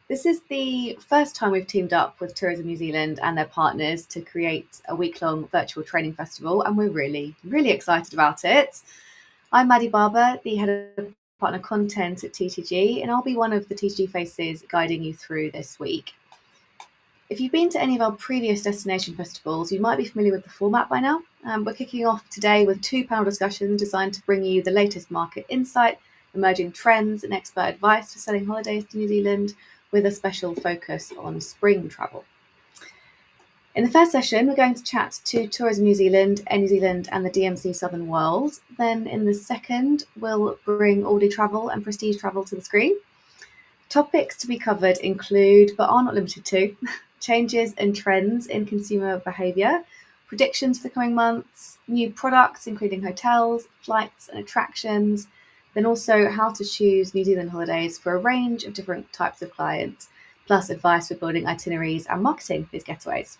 This is the first time we've teamed up with Tourism New Zealand and their partners to create a week-long virtual training festival, and we're really, really excited about it. I'm Maddie Barber, the head of partner content at TTG, and I'll be one of the TTG faces guiding you through this week. If you've been to any of our previous destination festivals, you might be familiar with the format by now. We're kicking off today with 2 panel discussions designed to bring you the latest market insight, emerging trends, and expert advice for selling holidays to New Zealand, with a special focus on spring travel. In the first session, we're going to chat to Tourism New Zealand, Air New Zealand and the DMC Southern World. Then in the second, we'll bring Aldi Travel and Prestige Travel to the screen. Topics to be covered include, but are not limited to, changes and trends in consumer behaviour, predictions for the coming months, new products including hotels, flights and attractions, then also how to choose New Zealand holidays for a range of different types of clients, plus advice for building itineraries and marketing these getaways.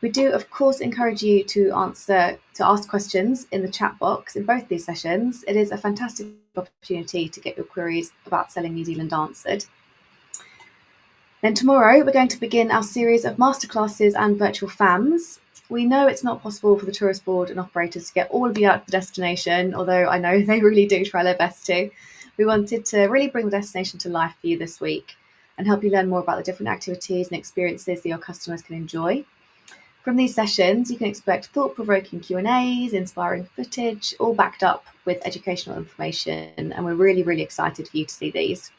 We do, of course, encourage you to ask questions in the chat box in both these sessions. It is a fantastic opportunity to get your queries about selling New Zealand answered. Then tomorrow, we're going to begin our series of masterclasses and virtual FAMs. We know it's not possible for the tourist board and operators to get all of you out to the destination, although I know they really do try their best to. We wanted to really bring the destination to life for you this week and help you learn more about the different activities and experiences that your customers can enjoy. From these sessions, you can expect thought-provoking Q&As, inspiring footage, all backed up with educational information, and we're really, really excited for you to see these.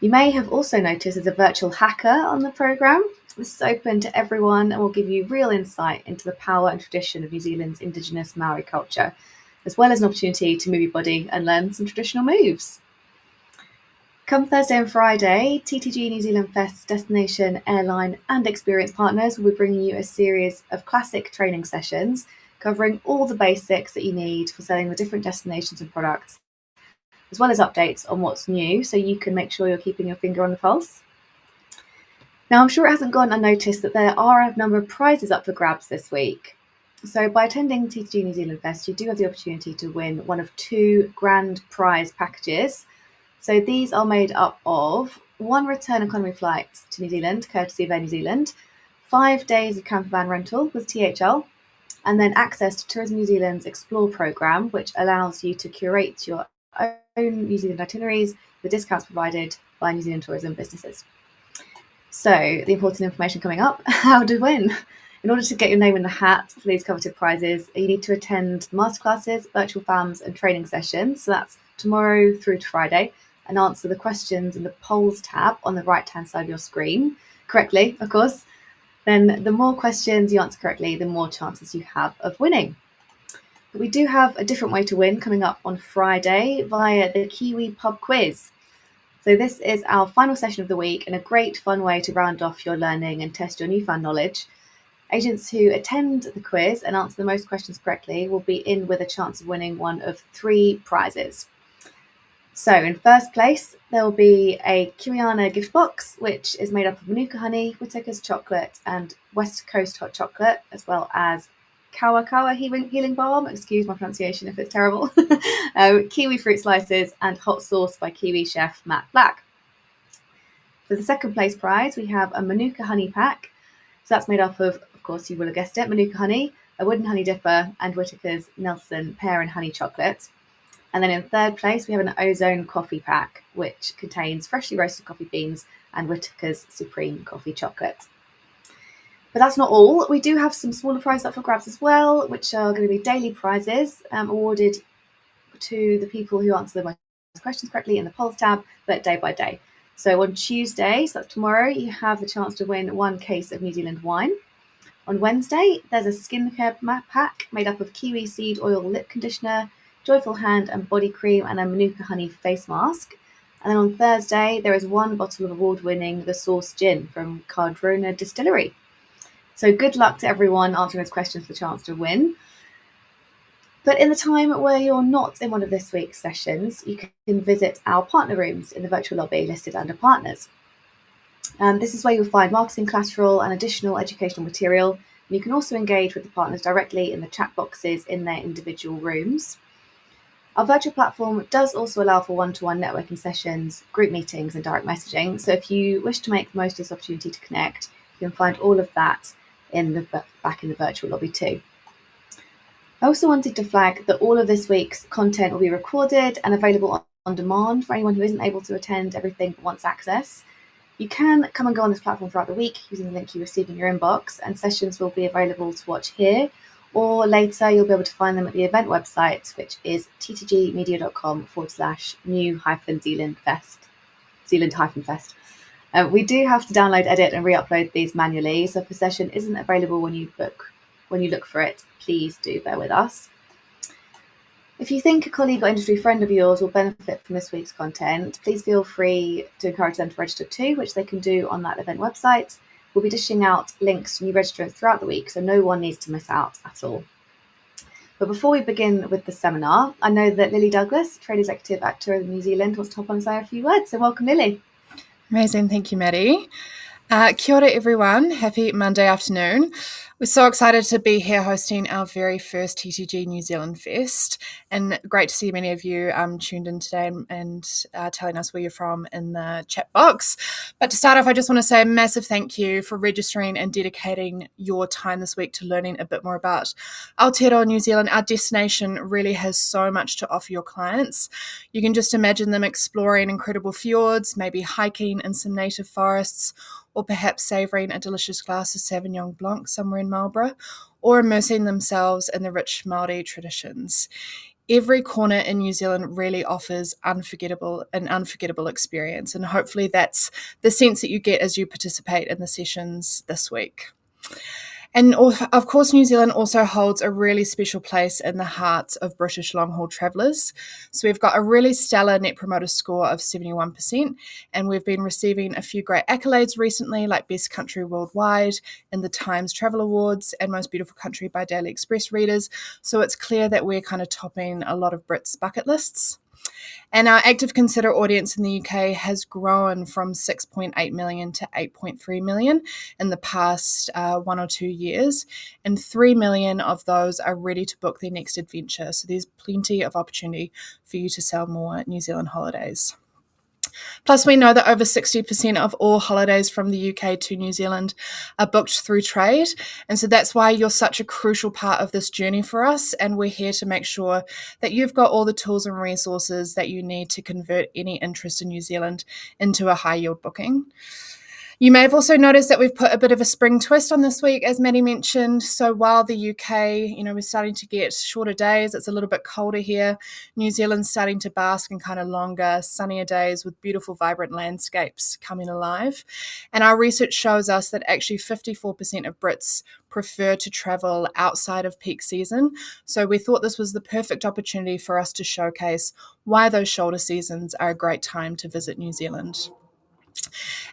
You may have also noticed there's a virtual hacker on the programme. This is open to everyone and will give you real insight into the power and tradition of New Zealand's Indigenous Maori culture, as well as an opportunity to move your body and learn some traditional moves. Come Thursday and Friday, TTG New Zealand Fest's destination, airline and experience partners will be bringing you a series of classic training sessions covering all the basics that you need for selling the different destinations and products, as well as updates on what's new so you can make sure you're keeping your finger on the pulse. Now, I'm sure it hasn't gone unnoticed that there are a number of prizes up for grabs this week. So by attending TTG New Zealand Fest, you do have the opportunity to win one of 2 grand prize packages. So these are made up of 1 return economy flight to New Zealand, courtesy of Air New Zealand, 5 days of campervan rental with THL, and then access to Tourism New Zealand's Explore programme, which allows you to curate your own New Zealand itineraries with discounts provided by New Zealand tourism businesses. So the important information coming up, how to win. In order to get your name in the hat for these coveted prizes, you need to attend masterclasses, virtual FAMs and training sessions. So that's tomorrow through to Friday, and answer the questions in the polls tab on the right-hand side of your screen correctly, of course. Then the more questions you answer correctly, the more chances you have of winning. But we do have a different way to win coming up on Friday via the Kiwi Pub Quiz. So this is our final session of the week and a great fun way to round off your learning and test your newfound knowledge. Agents who attend the quiz and answer the most questions correctly will be in with a chance of winning one of 3 prizes. So in first place, there will be a Kiwiana gift box, which is made up of Manuka honey, Whittaker's chocolate and West Coast hot chocolate, as well as Kawa healing balm, excuse my pronunciation if it's terrible, kiwi fruit slices and hot sauce by Kiwi chef Matt Black. For the second place prize, we have a Manuka honey pack. So that's made up of course, you will have guessed it, Manuka honey, a wooden honey dipper and Whittaker's Nelson pear and honey chocolate. And then in third place, we have an Ozone coffee pack, which contains freshly roasted coffee beans and Whittaker's Supreme coffee chocolate. But that's not all. We do have some smaller prizes up for grabs as well, which are going to be daily prizes awarded to the people who answer the most questions correctly in the polls tab, but day by day. So on Tuesday, so that's tomorrow, you have the chance to win 1 case of New Zealand wine. On Wednesday, there's a skincare pack made up of kiwi seed oil lip conditioner, Joyful hand and body cream, and a Manuka honey face mask. And then on Thursday, there is 1 bottle of award-winning The Source Gin from Cardrona Distillery. So good luck to everyone answering those questions for the chance to win. But in the time where you're not in one of this week's sessions, you can visit our partner rooms in the virtual lobby listed under partners. This is where you'll find marketing collateral and additional educational material. And you can also engage with the partners directly in the chat boxes in their individual rooms. Our virtual platform does also allow for one-to-one networking sessions, group meetings, and direct messaging. So if you wish to make the most of this opportunity to connect, you can find all of that back in the virtual lobby too. I also wanted to flag that all of this week's content will be recorded and available on demand for anyone who isn't able to attend everything but wants access. You can come and go on this platform throughout the week using the link you receive in your inbox, and sessions will be available to watch here, or later you'll be able to find them at the event website, which is ttgmedia.com/new-Zealand-Fest. We do have to download, edit, and re-upload these manually, so if a session isn't available when you look for it, please do bear with us. If you think a colleague or industry friend of yours will benefit from this week's content, please feel free to encourage them to register too, which they can do on that event website. We'll be dishing out links to new registrants throughout the week, so no one needs to miss out at all. But before we begin with the seminar, I know that Lily Douglas, Trade Executive at Tourism New Zealand, wants to hop on and say a few words. So welcome, Lily. Amazing. Thank you, Maddie. Kia ora, everyone. Happy Monday afternoon. We're so excited to be here hosting our very first TTG New Zealand Fest, and great to see many of you tuned in today and telling us where you're from in the chat box. But to start off, I just want to say a massive thank you for registering and dedicating your time this week to learning a bit more about Aotearoa New Zealand. Our destination really has so much to offer your clients. You can just imagine them exploring incredible fjords, maybe hiking in some native forests, or perhaps savouring a delicious glass of Sauvignon Blanc somewhere in Marlborough, or immersing themselves in the rich Māori traditions. Every corner in New Zealand really offers an unforgettable experience, and hopefully that's the sense that you get as you participate in the sessions this week. And of course, New Zealand also holds a really special place in the hearts of British long-haul travellers. So we've got a really stellar Net Promoter Score of 71%, and we've been receiving a few great accolades recently, like Best Country Worldwide in the Times Travel Awards and Most Beautiful Country by Daily Express readers. So it's clear that we're kind of topping a lot of Brits' bucket lists. And our active consider audience in the UK has grown from 6.8 million to 8.3 million in the past 1 or 2 years. And 3 million of those are ready to book their next adventure. So there's plenty of opportunity for you to sell more New Zealand holidays. Plus, we know that over 60% of all holidays from the UK to New Zealand are booked through trade. And so that's why you're such a crucial part of this journey for us. And we're here to make sure that you've got all the tools and resources that you need to convert any interest in New Zealand into a high yield booking. You may have also noticed that we've put a bit of a spring twist on this week, as Maddie mentioned. So while the UK, we're starting to get shorter days, it's a little bit colder here. New Zealand's starting to bask in kind of longer, sunnier days with beautiful, vibrant landscapes coming alive. And our research shows us that actually 54% of Brits prefer to travel outside of peak season. So we thought this was the perfect opportunity for us to showcase why those shoulder seasons are a great time to visit New Zealand.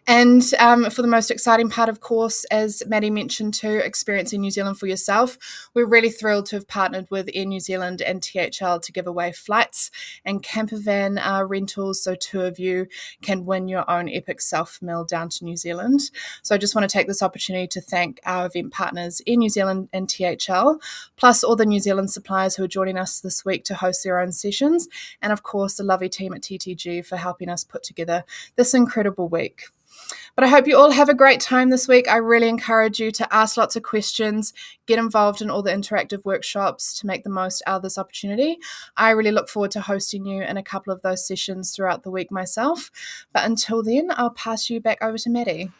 And for the most exciting part, of course, as Maddie mentioned too, experiencing New Zealand for yourself, we're really thrilled to have partnered with Air New Zealand and THL to give away flights and campervan rentals, so 2 of you can win your own epic self-mill down to New Zealand. So I just want to take this opportunity to thank our event partners, Air New Zealand and THL, plus all the New Zealand suppliers who are joining us this week to host their own sessions, and of course the lovely team at TTG for helping us put together this incredible week. But I hope you all have a great time this week. I really encourage you to ask lots of questions, get involved in all the interactive workshops to make the most out of this opportunity. I really look forward to hosting you in a couple of those sessions throughout the week myself. But until then, I'll pass you back over to Maddie.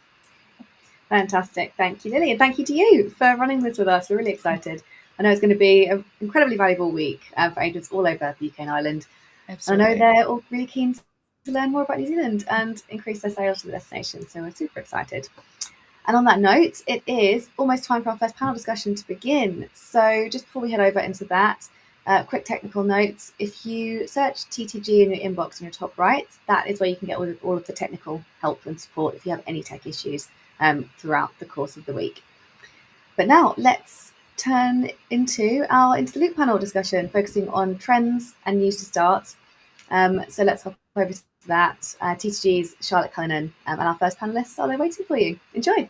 Fantastic. Thank you, Lily. And thank you to you for running this with us. We're really excited. I know it's going to be an incredibly valuable week for agents all over the UK and Ireland. Absolutely. And I know they're all really keen to learn more about New Zealand and increase their sales to the destination. So we're super excited. And on that note, it is almost time for our first panel discussion to begin. So just before we head over into that, quick technical notes. If you search TTG in your inbox in your top right, that is where you can get all of the technical help and support if you have any tech issues throughout the course of the week. But now let's turn into our Into the Loop panel discussion, focusing on trends and news to start. So let's hop over to that. TTG's Charlotte Cullinan and our first panelists are there waiting for you. Enjoy.